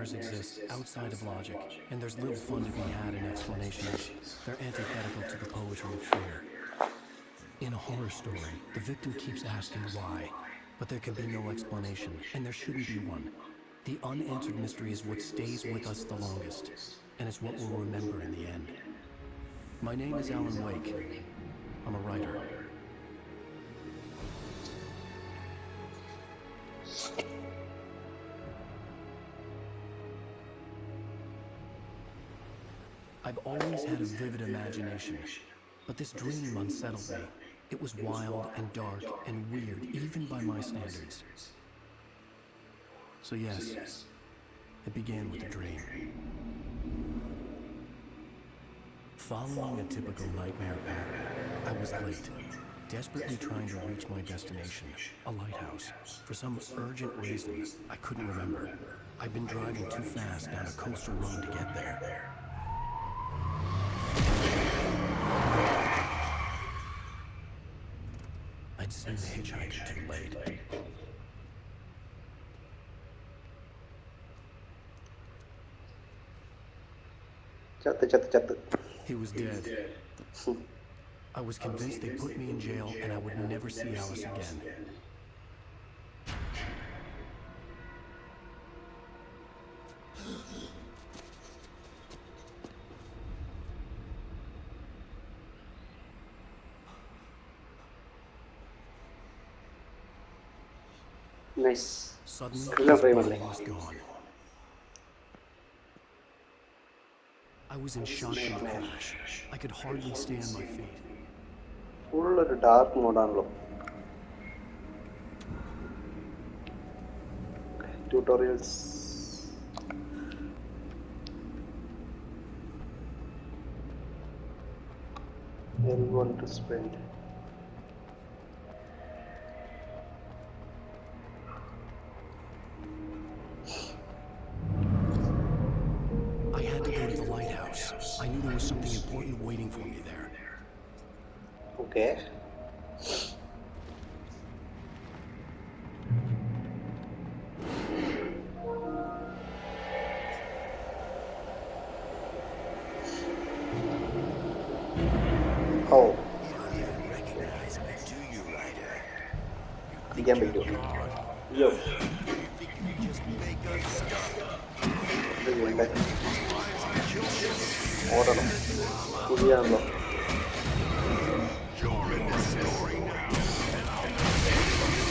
nightmares exist outside of logic, and there's little fun to be had in explanations. They're antithetical to the poetry of fear. In a horror story, the victim keeps asking why, but there can be no explanation, and there shouldn't be one. The unanswered mystery is what stays with us the longest, and it's what we'll remember in the end. My name is Alan Wake. I'm a writer. I've always had a vivid imagination, but this dream unsettled me. It was wild and dark and weird, even by my standards. So yes, it began with a dream. Following a typical nightmare pattern, I was late, desperately trying to reach my destination, a lighthouse. For some urgent reason, I couldn't remember. I'd been driving too fast down a coastal road to get there. I'd seen the hitchhiker too late. He was dead. I was convinced they put me in jail and I would never see Alice again. Nice. Suddenly, Killer his frame body അല്ലേ? was gone. I was in shock from the crash. I could hardly stay on my feet. Full ഒരു dark മോഡാണല്ലോ. Tutorials. L1 to sprint. I had to go to the lighthouse. I knew there was something important waiting for me there. Okay. Oh. You don't even recognize me, do you, Ryder? അടിക്കാൻ പറ്റുമോ? അയ്യോ. You think you can just make us stop? ഇത് ചെയ്യണ്ടേ? ഓടണം. പുതിയാണല്ലോ. You're in the story now, and I'll be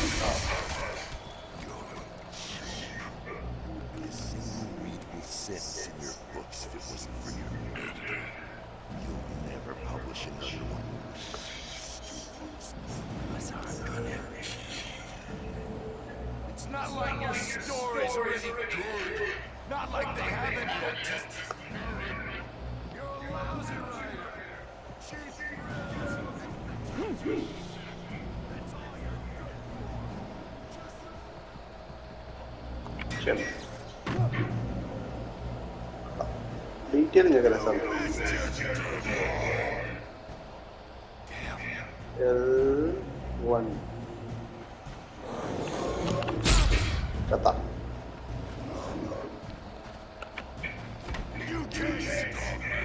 a single readable sentence in your books if it wasn't for your editor. You'll never publish another one. Unless I'm gonna. It's not like your stories are any good. Not like they haven't yet. You're a lousy writer. Cheap That's all you're ശരി. Detailing ഒക്കെ രസമാണ്. L1 കത്ത. You can't stop me.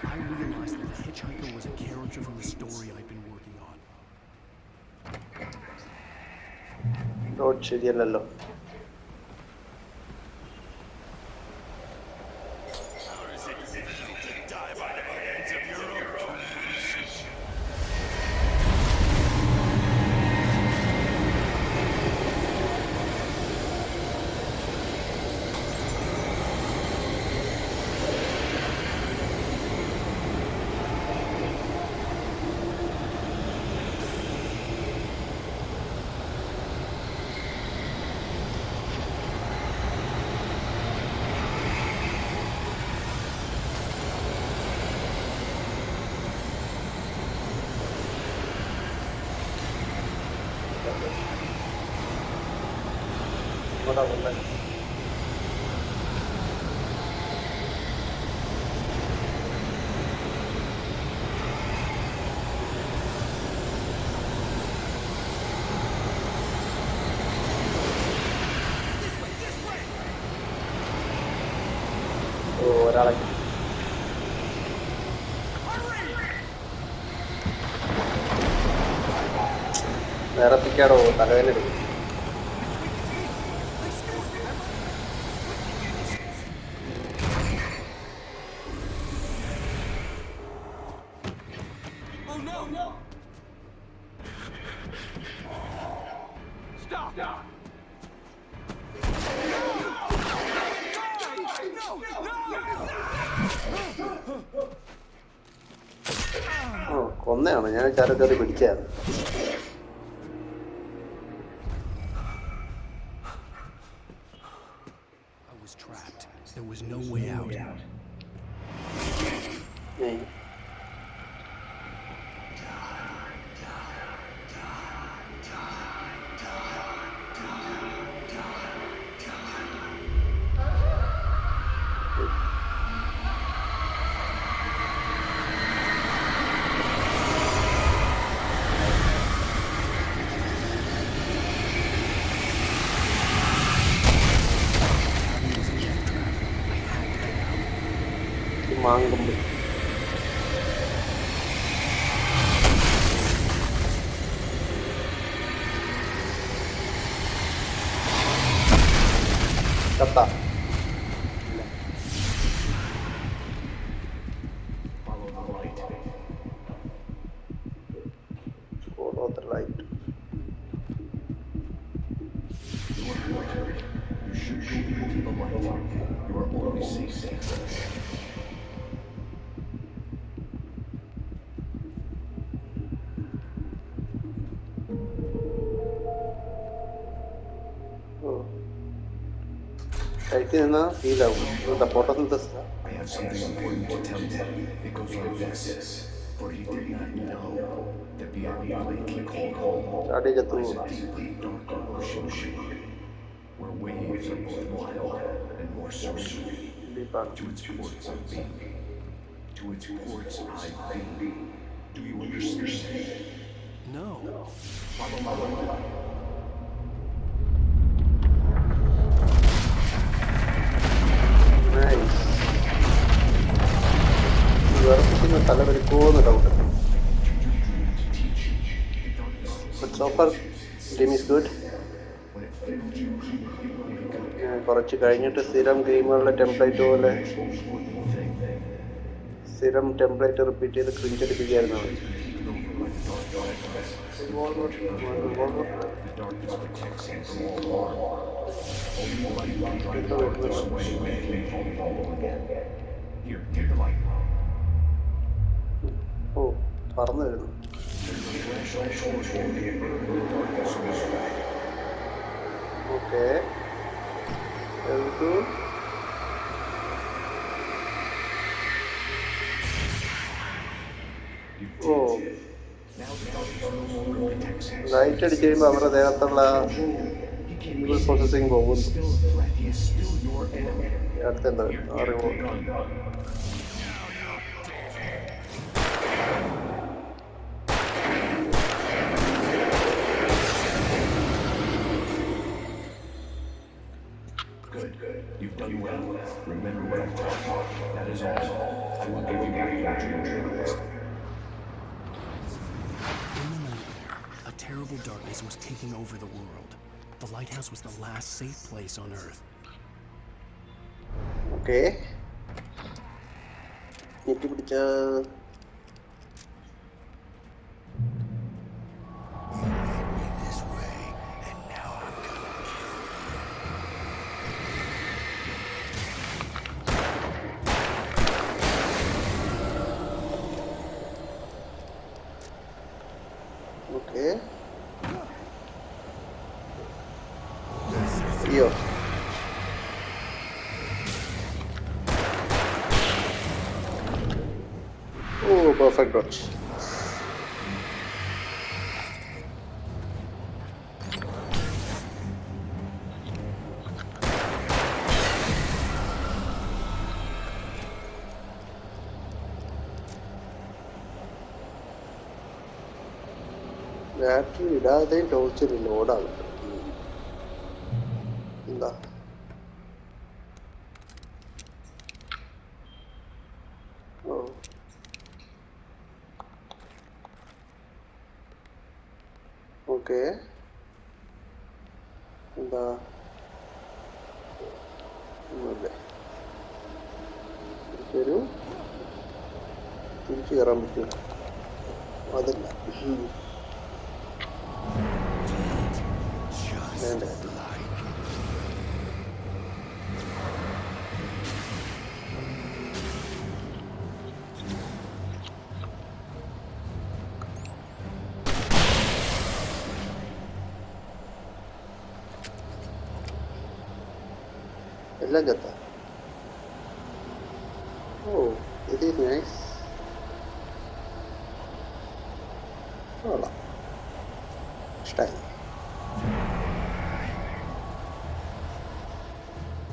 I realized that the hitchhiker was a character from the story I'd been working on. Note ശരിയല്ലല്ലോ. How does it feel to die by the hands of your own tools? ഇങ്ങോട്ടാ കൊണ്ടേ. ഒരാളെ വേറെ പിക്കാടോ തലവേദന എടുക്കും. കൊന്നയാണ് ഞാൻ ചരക്കറി പിടിച്ചായിരുന്നു. I was trapped. There was no way out. മാങ്കൊമ്പ് കത്ത follow the light. You should go into the light. You are always safe. Light നിന്നാ ഫീലാവും. Photosynthesis. I have something important to tell you. It goes like this. For you did not know that beyond the lake you called home ചാടി ചത്തു lies പോകുന്ന a deeply dark ocean where waves are both wild and more serene. To its ports of being. To its ports I be. Do you understand? No. വിറപ്പിക്കുന്ന തല വരിക്കോന്ന് doubt. But so far game is good. കുറച്ച് കഴിഞ്ഞിട്ട് സ്ഥിരം ഗെയിമുകളുടെ template പോലെ സ്ഥിരം template repeat ചെയ്ത് cringe അടിപ്പിക്കുകയായിരുന്നു. ഓ പറന്നു വരുന്നു. Okay ഓ light അടിച്ച് കഴിയുമ്പോൾ അവരുടെ ദേഹത്തുള്ള പ്രോസസ്സിങ് പോകുന്നു. അടുത്തെന്താ അറിവോ Good. You've done well. Remember what I've taught you. That is all. I will give you back your dream. In the nightmare, a terrible darkness was taking over the world. The lighthouse was the last safe place on Earth. Okay ഞെട്ടി പിടിച്ച okay അയ്യോ Oh, perfect dodge. Battery ഇടാതെയും ടോർച്ചിൽ ലോഡാകും. എന്താ okay എന്താ ഒന്നുമില്ല എനിക്കൊരു തിരിച്ചു കയറാൻ പറ്റും അതില്ല വേണ്ട എല്ലാം ചത്ത ഓ ഇത് നൈസ് കൊള്ളാം ഇഷ്ടമായി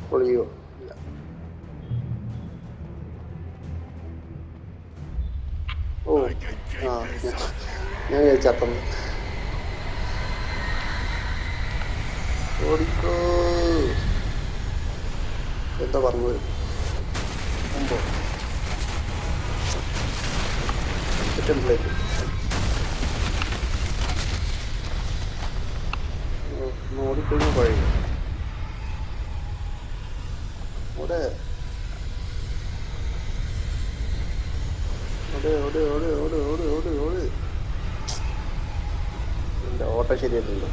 പൊളിയോ ഇല്ല ഓ ആ ഞാൻ ചത്തന്നു ഓടിക്കോ എന്താ പറഞ്ഞു വരും മുമ്പോ ടെംപ്ലേറ്റ് ഓടിക്കഴിഞ്ഞാൽ പഴയ ഓടെ ഓടെ ഓടെ ഓടെ ഓടെ ഓടെ ഓടെ ഓട് എൻ്റെ ഓട്ടം ശരിയായിട്ടുണ്ടോ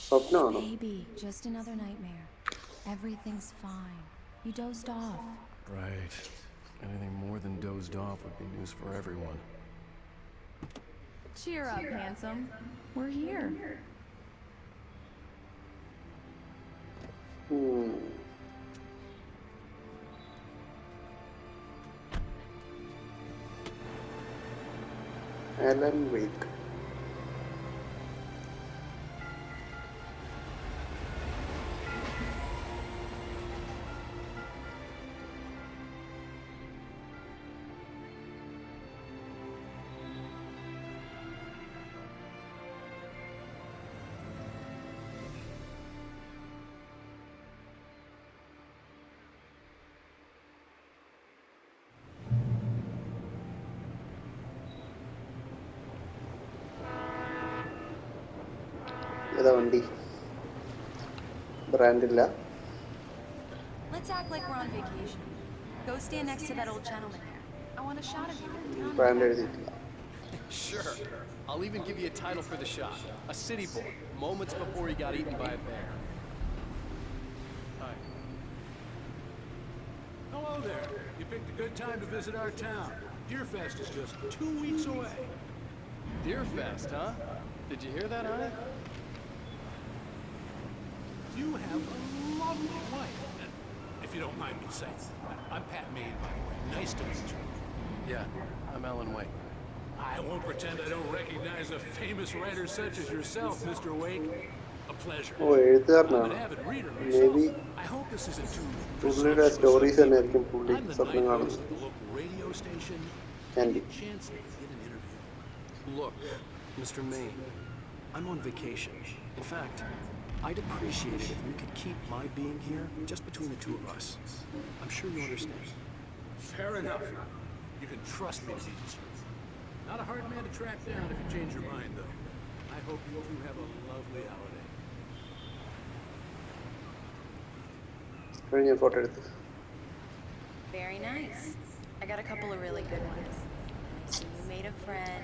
സ്വപ്നമാണോ Baby, just another nightmare. Everything's fine. You dozed off. Right. Anything more than dozed off would be news for everyone. Cheer up, handsome. We're here. Alan Wake. ഏതാ വണ്ടി ബ്രാൻഡില്ല Let's act like we're on vacation. Go stand next to that old gentleman there. I want a shot of you with the town. Brand എഴുതിയിട്ടില്ല Sure. I'll even give you a title for the shot. A city boy, moments before he got eaten by a bear. Hi. Hello there. You picked a good time to visit our town. Deerfest is just 2 weeks away. Deerfest, huh? Did you hear that, honey? You have a lovely wife, if you don't mind me saying. I'm Pat Maine, by the way. Nice to meet you. Yeah, I'm Alan Wake. I won't pretend I don't recognize a famous writer such as yourself, Mr. Wake. A pleasure. ഓ I'm എഴുത്തുകാരനാണ് an avid reader മേ myself. ബി I hope this isn't too പുള്ളിയുടെ presumptuous stories of me. തന്നെയായിരിക്കും പുള്ളി I'm the സ്വപ്നം night host കാണുന്നത് of the local radio station. Candy. Chance to get an interview. Look, Mr. Maine, I'm on vacation. In fact, I'd appreciate it if you could keep my being here just between the two of us. I'm sure you understand. Fair enough. You can trust me to be discreet. Not a hard man to track down if you change your mind, though. I hope you two have a lovely holiday. കഴിഞ്ഞ photo എടുത്ത് Very nice. I got a couple of really good ones. I see you made a friend.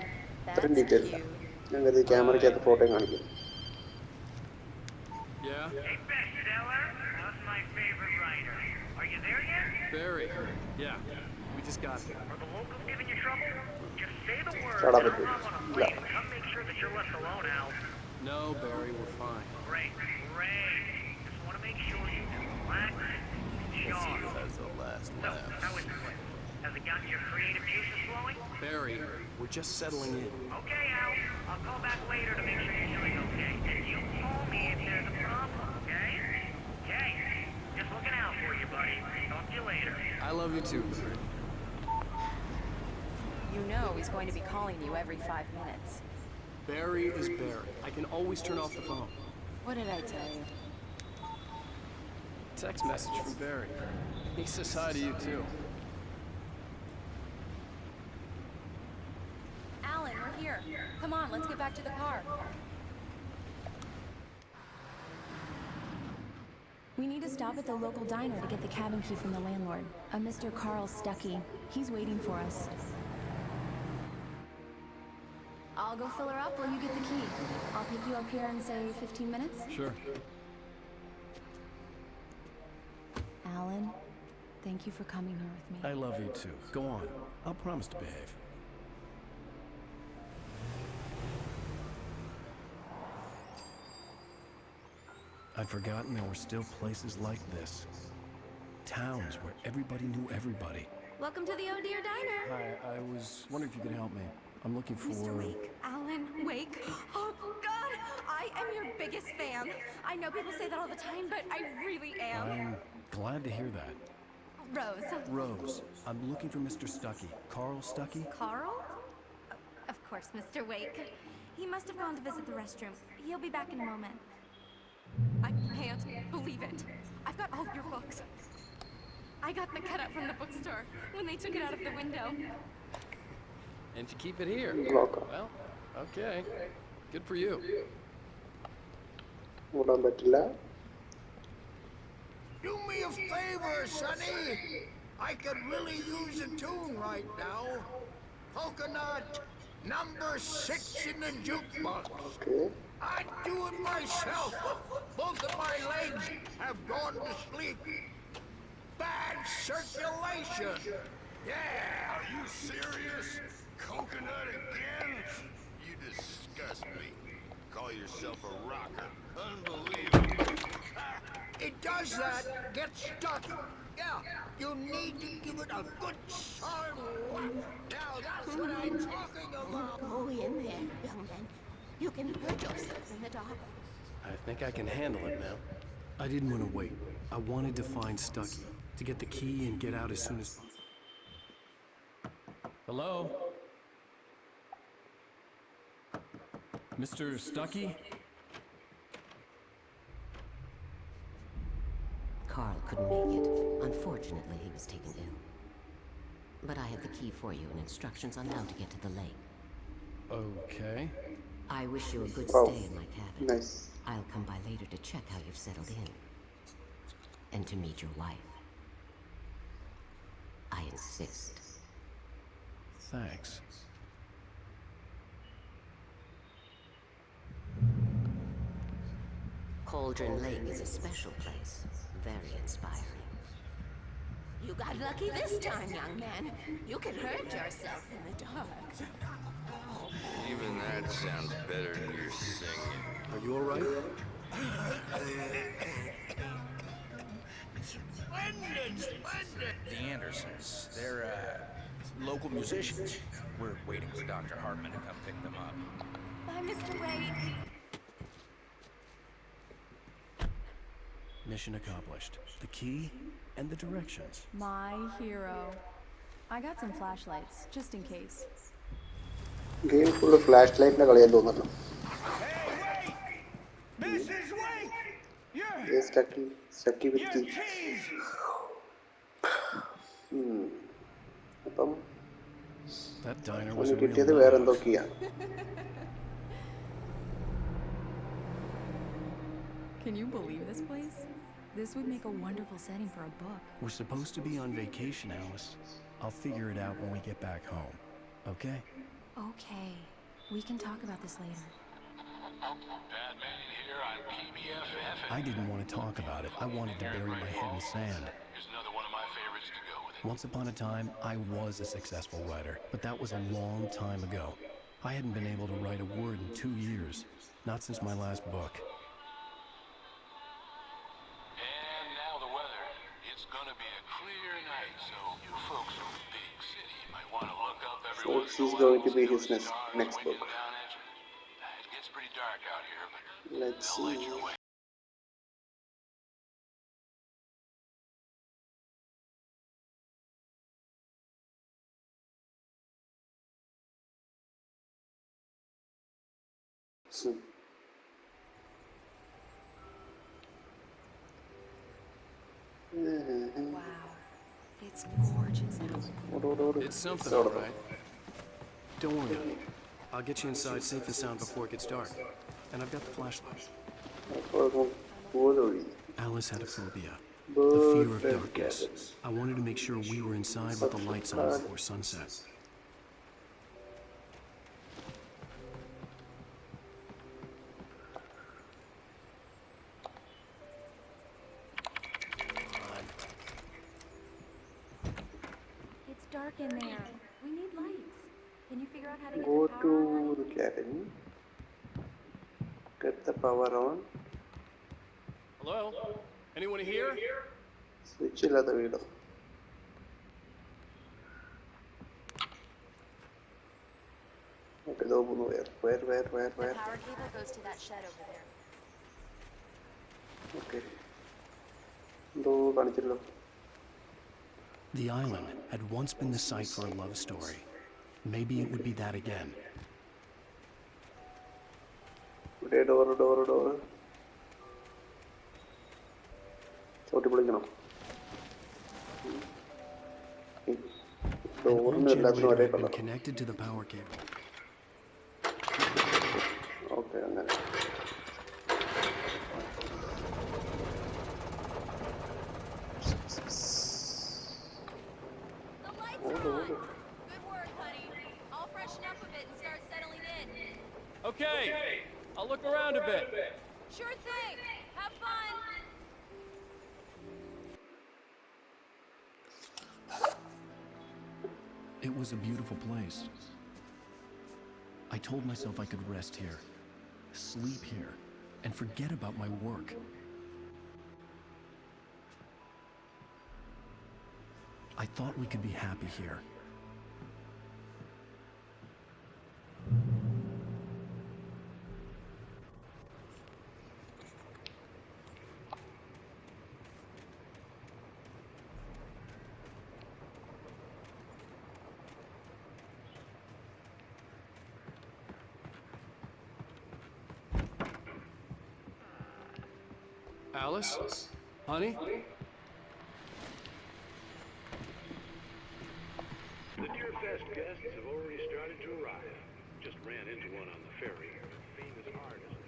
ഇത്രയും That's detail cute. ഞാൻ കരുതി ക്യാമറയ്ക്കകത്ത് ഫോട്ടോയും കാണിക്കും Yeah? Hey, bestseller, how's my favorite writer? Are you there yet? Barry. Yeah, we just got here. Are the locals giving you trouble? Just Say the word, Shut up, and I'll dude. hop on a plane and come make sure that you're left alone, Al. No, Barry, we're fine. Great, great. Just want to make sure you relax and Let's see charm. who has the last So, laugh. how is the place? Has it gotten your creative juices flowing? Barry, we're just settling in. Okay, Al. I'll call back later to make sure you're doing okay. And you call me if there's a problem, okay? Okay. Just looking out for you, buddy. Talk to you later. I love you too, Barry. You know he's going to be calling you every 5 minutes. Barry is Barry. I can always turn off the phone. What did I tell you? Text message from Barry. He says hi to you too. Alan, we're here. Come on, let's get back to the car. We need to stop at the local diner to get the cabin key from the landlord, a Mr. Carl Stuckey. He's waiting for us. I'll go fill her up while you get the key. I'll pick you up here in, say, 15 minutes? Sure. Alan, thank you for coming here with me. I love you too. Go on. I'll promise to behave. I'd forgotten there were still places like this. Towns where everybody knew everybody. Welcome to the Oh Dear Diner. Hi, I was wondering if you could help me. I'm looking for... Mr. Wake, Alan Wake. Oh, God, I am your biggest fan. I know people say that all the time, but I really am. I'm glad to hear that. Rose. Rose, I'm looking for Mr. Stuckey. Carl Stuckey? Carl? Of course, Mr. Wake. He must have gone to visit the restroom. He'll be back in a moment. I can't believe it. I've got all of your books. I got the cutout from the bookstore when they took it out of the window. And you keep it here. Blocker. Well, okay. Good for you. മൂടാൻ പറ്റില്ല. Do me a favor, Sonny. I could really use a tune right now. Coconut, number 6 in the jukebox. Okay. I'd do it myself. Both of my legs have gone to sleep. Bad circulation. Yeah. Are you serious? Coconut again? You disgust me. Call yourself a rocker. Unbelievable. It does that. Get stuck. Yeah. You need to give it a good solid whack. Now that's what I'm talking about. Go in there, young man. You can hurt yourself in the dark. I think I can handle it now. I didn't want to wait. I wanted to find Stuckey, to get the key and get out as soon as possible. Hello? Mr. Stuckey? Carl couldn't make it. Unfortunately, he was taken ill. But I have the key for you and instructions on how to get to the lake. Okay. I wish you a good Wow. stay in my cabin. Nice. I'll come by later to check how you've settled in. And to meet your wife. I insist. Thanks. Cauldron Lake is a special place. Very inspiring. You got lucky this time, young man. You can hurt yourself in the dark. Even that sounds better than your singing. Are you all right? Splendid, splendid. The Andersons. They're, local musicians. We're waiting for Dr. Hartman to come pick them up. Bye, Mr. Wake. Mission accomplished. The key and the directions. My hero. I got some flashlights, just in case. Game full of flashlight na കളിയാൻ തോന്നുന്നു. Mrs. Wake! Yes, Stuckey with key. അപ്പം That diner was അവന് a കിട്ടിയത് real വേറെന്തോ lighthouse. കീയാ. Can you believe this place? This would make a wonderful setting for a book. We're supposed to be on vacation, Alice. I'll figure it out when we get back home. Okay? Okay. We can talk about this later. Batman here on PBFF. I didn't want to talk about it. I wanted to bury my head in sand. Here's another one of my favorites to go with it. Once upon a time, I was a successful writer, but that was a long time ago. I hadn't been able to write a word in 2 years, not since my last book. And now the weather. It's gonna be a clear night, so you folks from the big city might want to look up every So once this in a is while going to and be see his those stars next winking book. down at you. It gets pretty dark out here, but Let's they'll light see. your way. So, Wow. It's gorgeous, Alan. It's something, all right. Don't worry, honey. I'll get you inside safe and sound before it gets dark. And I've got the flashlight. Alice had a phobia, a Bird fear of and darkness. cabins. I wanted to make sure we were inside with the lights on before sunset. It's dark in there. We need lights. Can you figure out how to get Go the power on, to the honey? cabin. Get the power on. Hello? Anyone here? Switch ഇല്ലാത്ത വീടോ? Okay, where? The power cable goes to that shed over there. Okay. എന്തോ കാണിച്ചല്ലോ. The island had once been the site for a love story. Maybe it would be that again. ഇവിടെ door. ചവിട്ടി പൊളിക്കണം. An old ഡോറിന് എല്ലാത്തിനും generator ഒരേ had been colour. connected to the power cable. Okay, അങ്ങനെ. The lights are on! Good work, honey. I'll freshen up a bit and start settling in. Okay. I'll look around a bit. Sure thing! Have fun! It was a beautiful place. I told myself I could rest here, sleep here, and forget about my work. I thought we could be happy here. Alice? Honey? The Deerfest guests have already started to arrive. Just ran into one on the ferry. Famous artist.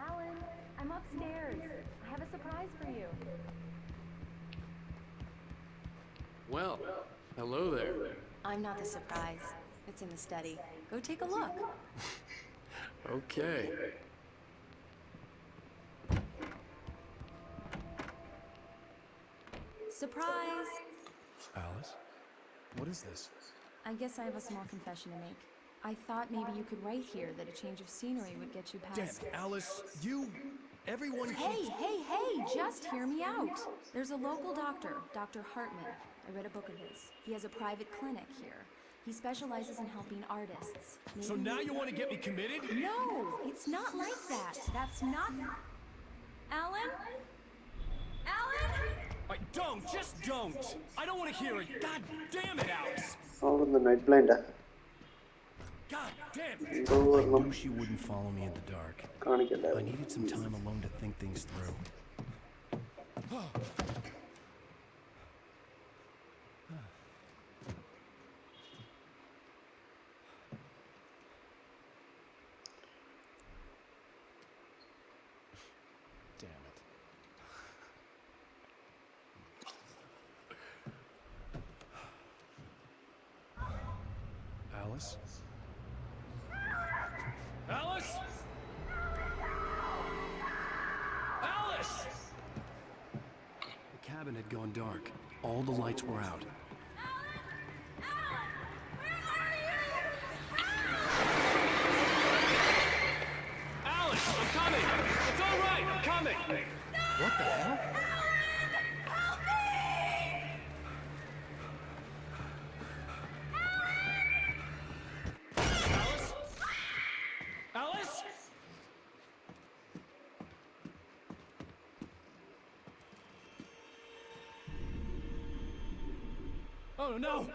Alan, I'm upstairs. I have a surprise for you. Well, hello there. I'm not the surprise. It's in the study. Go take a look. Okay. Surprise! Alice? What is this? I guess I have a small confession to make. I thought maybe you could write here that a change of scenery would get you past... Damn, Alice, everyone Hey, just hear me out. There's a local doctor, Dr. Hartman. I read a book of his. He has a private clinic here. He specializes in helping artists. So now you want to get me committed? No, it's not like that. That's not... Alan? Alan? Just don't! I don't want to hear it! God damn it, Alice! All in the night blind. God damn it! എന്തോ I ഒരെണ്ണം knew she wouldn't follow me in the dark. I കാണിക്കണ്ടായിരുന്നു. needed some time alone to think things through. Damn it. Alice? Alice? Alice! The cabin had gone dark. All the lights were out. Alice, I'm coming! It's all right, I'm coming! What the hell? Alice? Alice? Oh no!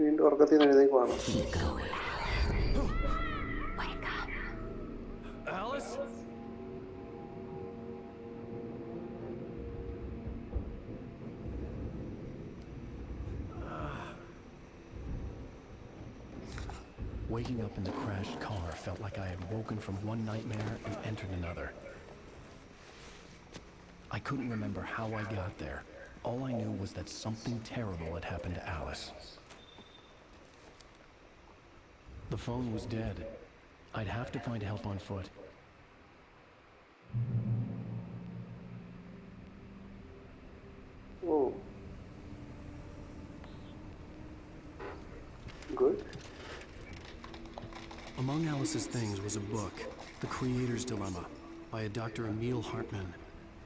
വീണ്ടും ഉറക്കത്തിൽ നിന്ന് എഴുന്നേക്കുവാണ്. Alice? Waking up in the crashed car felt like I had woken from one nightmare and entered another. I couldn't remember how I got there. All I knew was that something terrible had happened to Alice. The phone was dead. I'd have to find help on foot. Oh. Good. Among Alice's things was a book, The Creator's Dilemma, by a Dr. Emil Hartman.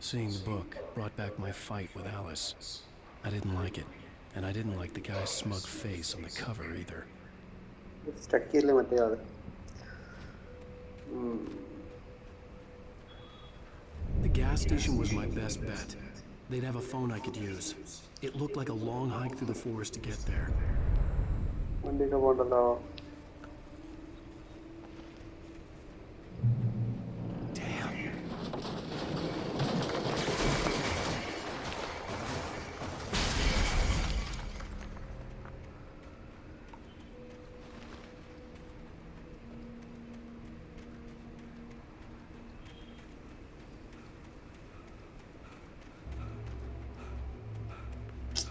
Seeing the book brought back my fight with Alice. I didn't like it, and I didn't like the guy's smug face on the cover either. സ്റ്റക്കിയല്ലേ മറ്റേ ആള്. The gas station was my best bet. They'd have a phone I could use. It looked like a long hike through the forest to get there. വണ്ടിയൊക്കെ പോകണ്ടല്ലോ.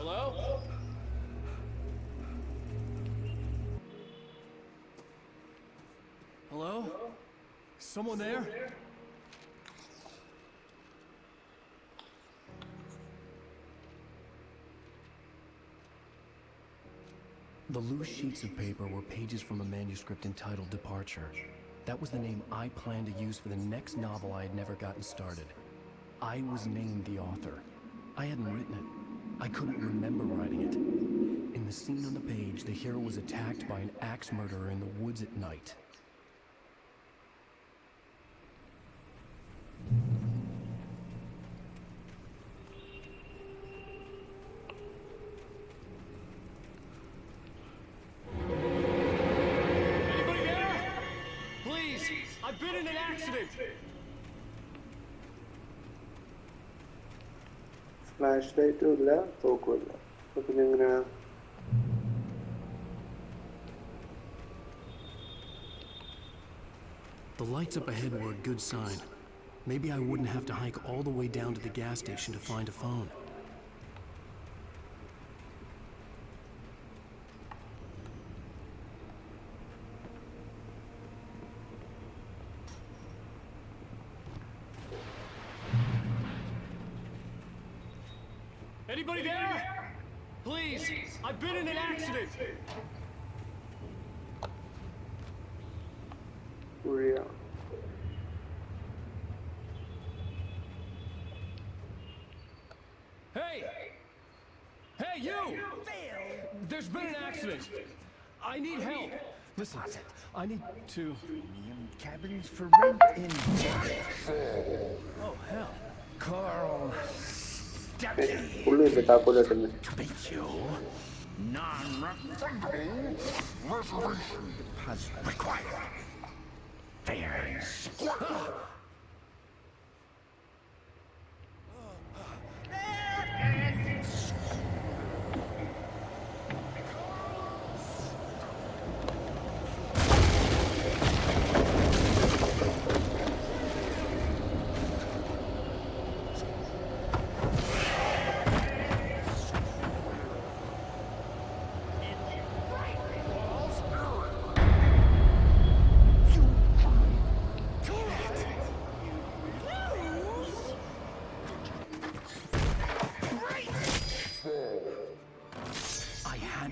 Hello? Hello? Someone there? The loose sheets of paper were pages from a manuscript entitled Departure. That was the name I planned to use for the next novel I had never gotten started. I was named the author. I hadn't written it. I couldn't remember writing it. In the scene on the page, the hero was attacked by an axe murderer in the woods at night. Anybody there? Please, I've been in an accident! Flash ലൈറ്റും ഇല്ല, തോക്കുമില്ല. അപ്പൊ പിന്നെ എങ്ങനെയാ? The lights up ahead were a good sign. Maybe I wouldn't have to hike all the way down to the gas station to find a phone. Anybody there? Please, I've been in an accident! കുഴിയാ. Hey! Hey, you! There's been an accident! I need help! Listen, I need to... Cabins for rent in Oh, hell. Carl പുള്ളിയല്ലേ താക്കോലിട്ടുണ്ട്. non-refundable reservation deposit required. Fair and square.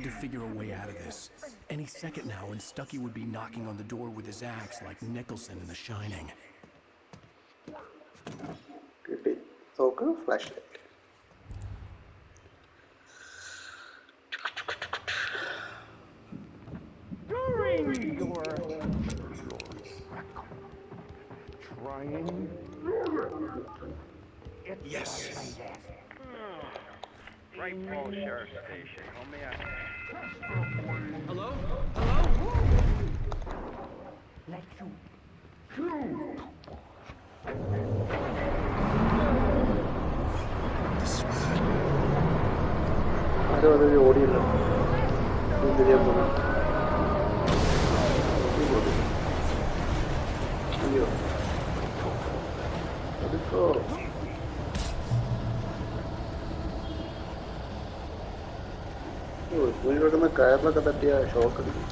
had to figure a way out of this. Any second now, and Stucky would be knocking on the door with his axe like Nicholson in The Shining. So, flashlight. During your trying. Yes. Right Falls Sheriff Station. How may I? Hello? Hello? Let you choose. I don't know what you're doing. കയറിലൊക്കെ തട്ടിയ shock അടിക്കും.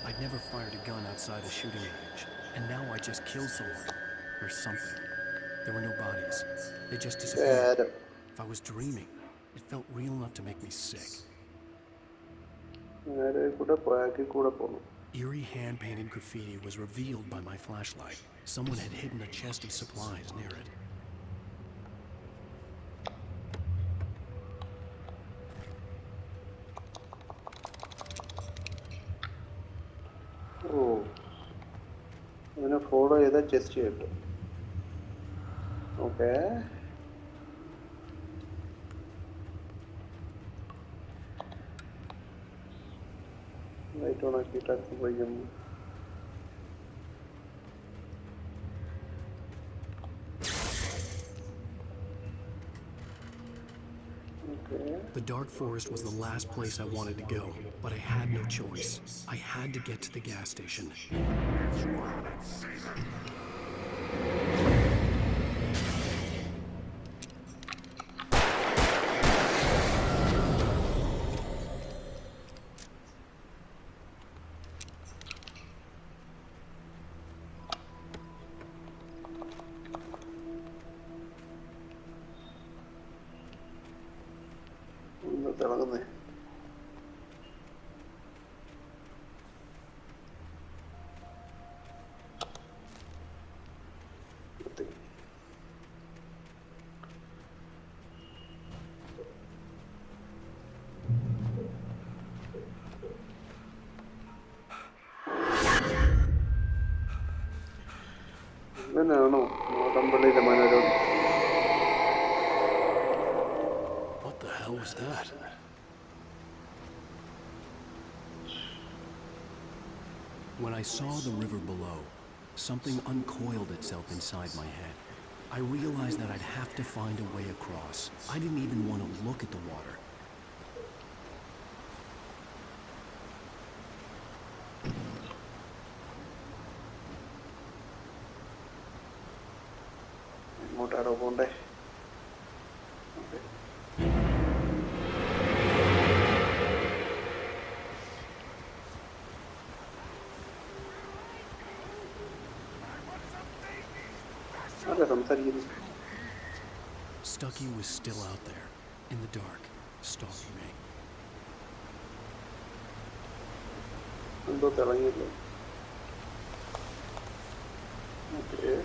I'd never fired a gun outside a shooting range, and now I just killed someone. Or something. There were no bodies. They just disappeared. If I was dreaming, it felt real enough to make me sick. Eerie hand-painted graffiti was revealed by my flashlight. Someone had hidden a chest of supplies near it. Oh, I'm gonna follow the chest here. Okay. Light on a kit at the way. The dark forest was the last place I wanted to go, but I had no choice. I had to get to the gas station. What the hell was that? When I saw the river below, something uncoiled itself inside my head. I realized that I'd have to find a way across. I didn't even want to look at the water. Stucky was still out there, in the dark, stalking me. Okay.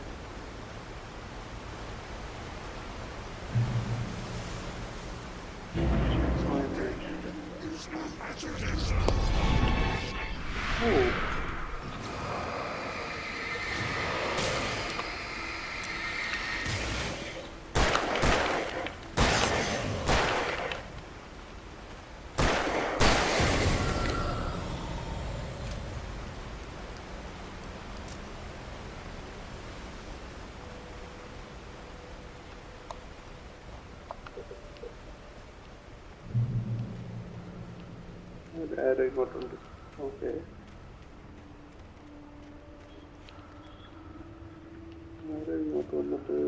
Oh. Arrow got on this. Okay. Arrow got on the.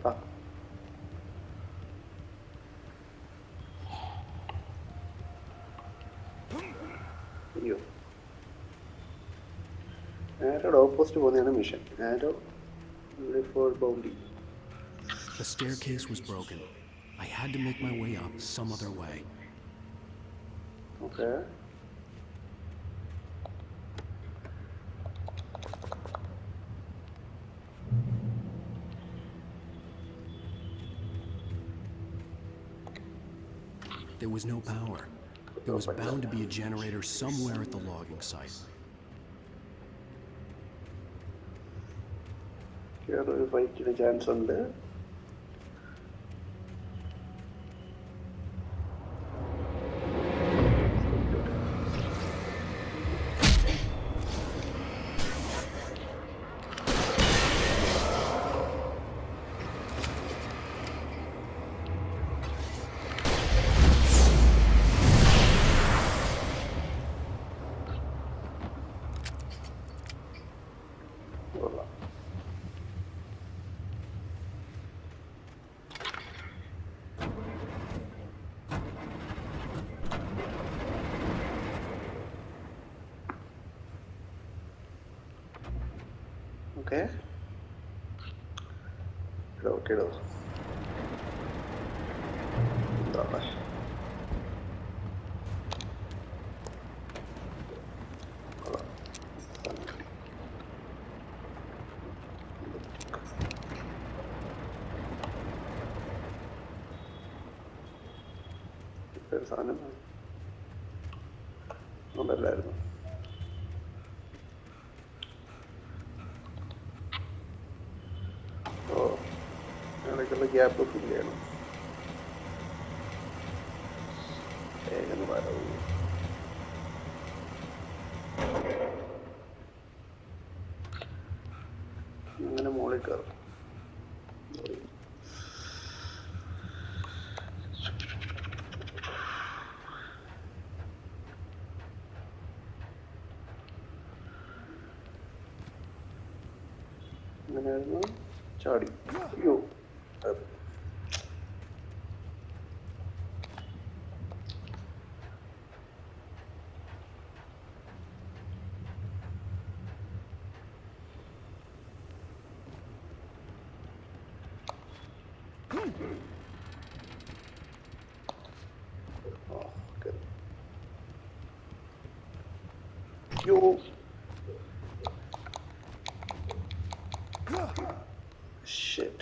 Ah. അയ്യോ ആരോട് opposite പോകുന്നതാണ് mission ആരോ for bounty. The staircase was broken. I had to make my way up some other way. Okay. There was no power. There was bound to be a generator somewhere at the logging site. ഒരു ഫൈറ്റിന് chance ഉണ്ട്. Okay. Kiddo. Gosh. സാധനം അതല്ലായിരുന്നു. ഇടയ്ക്കുള്ള gap fill ചെയ്യണം. വേഗം വരവും അങ്ങനെ മുകളിൽ കയറും. അങ്ങനെയായിരുന്നു ചാടി. അയ്യോ Yo. Shit.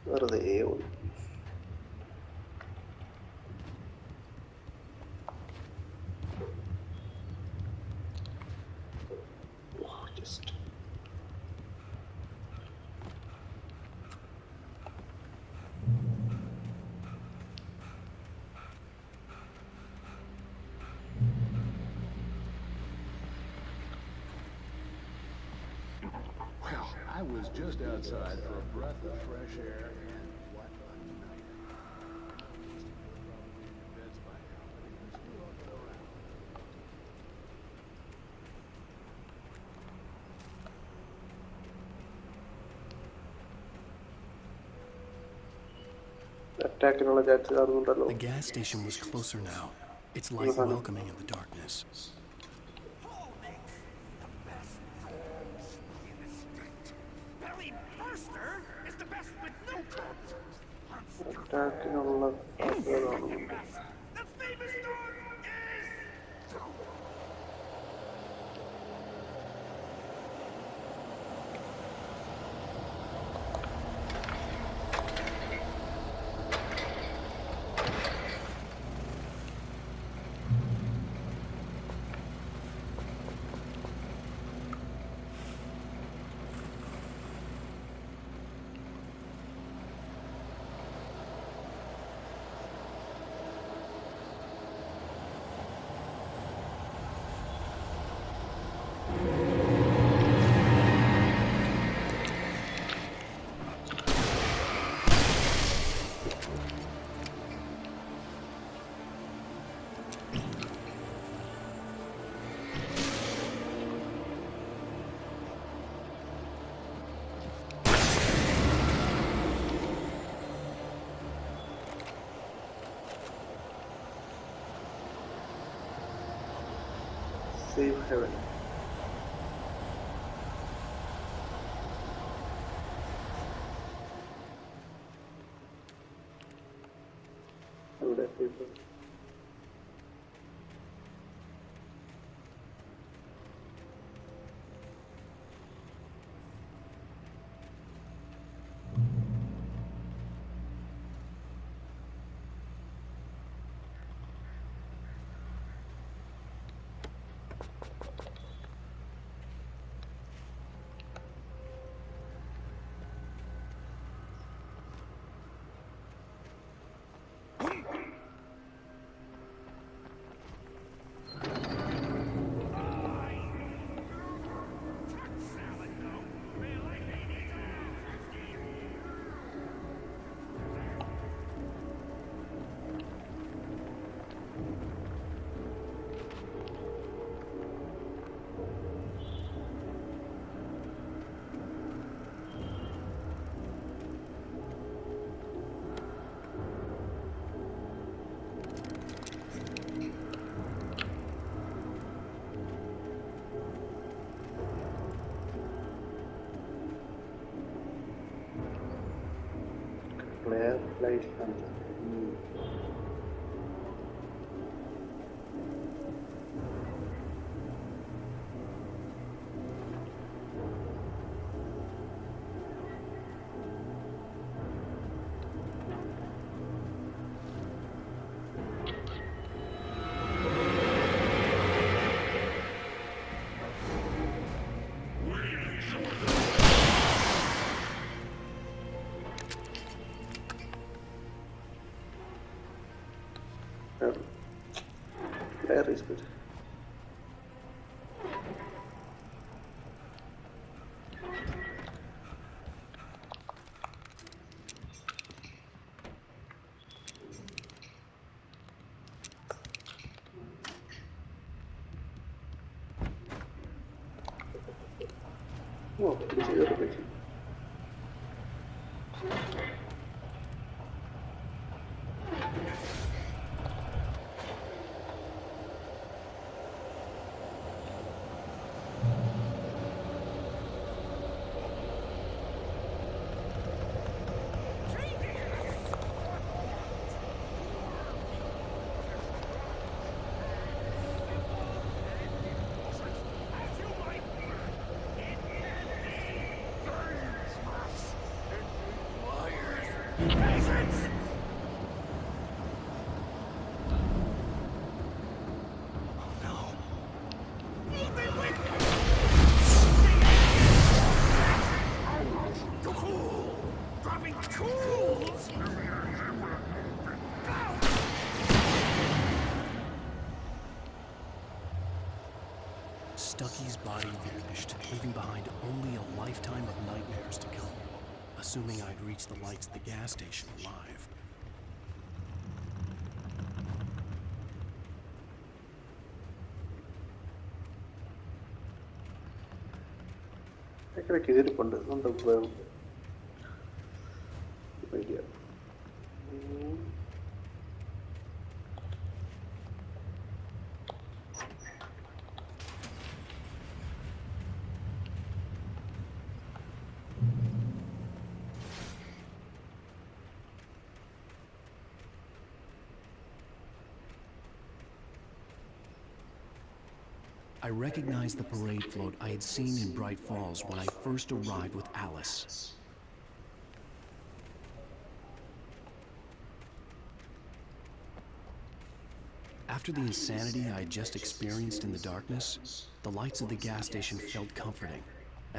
വെറുതെ just Well, I was just outside for a breath of fresh air, and what a night. Most of you are probably in your beds by now, but if you're still up and around, അറ്റാക്കിനുള്ള chance കാണുന്നുണ്ടല്ലോ. The gas station was closer now, its light welcoming in the darkness. അറ്റാക്കിനുള്ള സാധ്യത കാണുന്നുണ്ട്. safe haven. ഇവിടെ people. Flare light sensor. Flare is good. Oh, this is a bit. Stucky's body vanished, leaving behind only a lifetime of nightmares to come, assuming I'd reached the lights at the gas station alive. ఇక్కడ కిదిరి పండు అంత ఉపయోగం idea. I recognized the parade float I had seen in Bright Falls when I first arrived with Alice. After the insanity I had just experienced in the darkness, the lights of the gas station felt comforting.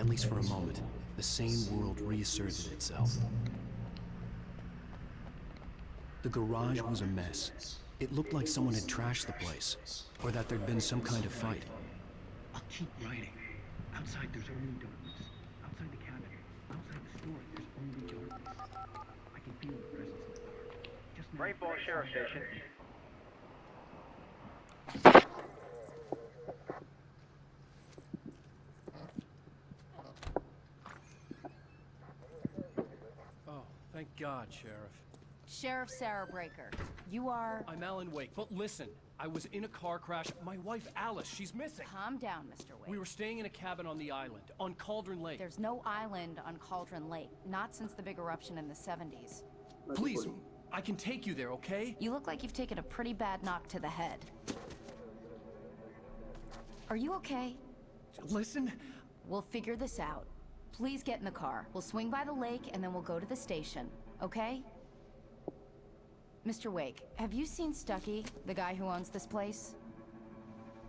At least for a moment, the sane world reasserted itself. The garage was a mess. It looked like someone had trashed the place, or that there'd been some kind of fight. I'll keep writing. Outside there's only darkness. Outside the cabin, outside the store, there's only darkness. I can feel the presence in the dark. Just now. Rainbow Sheriff Station. Oh, thank God, Sheriff. Sheriff Sarah Breaker. You are... I'm Alan Wake, but listen. I was in a car crash. My wife, Alice, she's missing. Calm down, Mr. Wake. We were staying in a cabin on the island, on Cauldron Lake. There's no island on Cauldron Lake. Not since the big eruption in the 70s. Please, I can take you there, okay? You look like you've taken a pretty bad knock to the head. Are you okay? Listen. We'll figure this out. Please get in the car. We'll swing by the lake and then we'll go to the station, okay? Mr. Wake, have you seen Stucky, the guy who owns this place?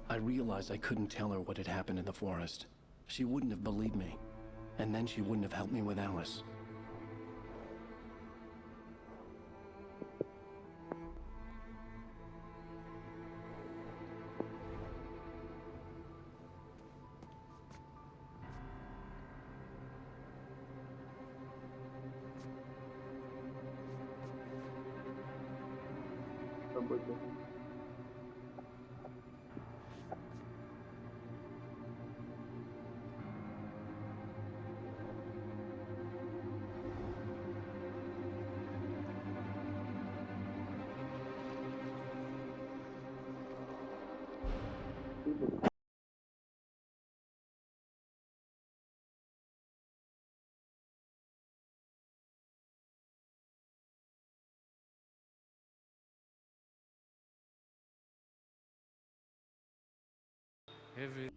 I realized I couldn't tell her what had happened in the forest. She wouldn't have believed me. And then she wouldn't have helped me with Alice. Every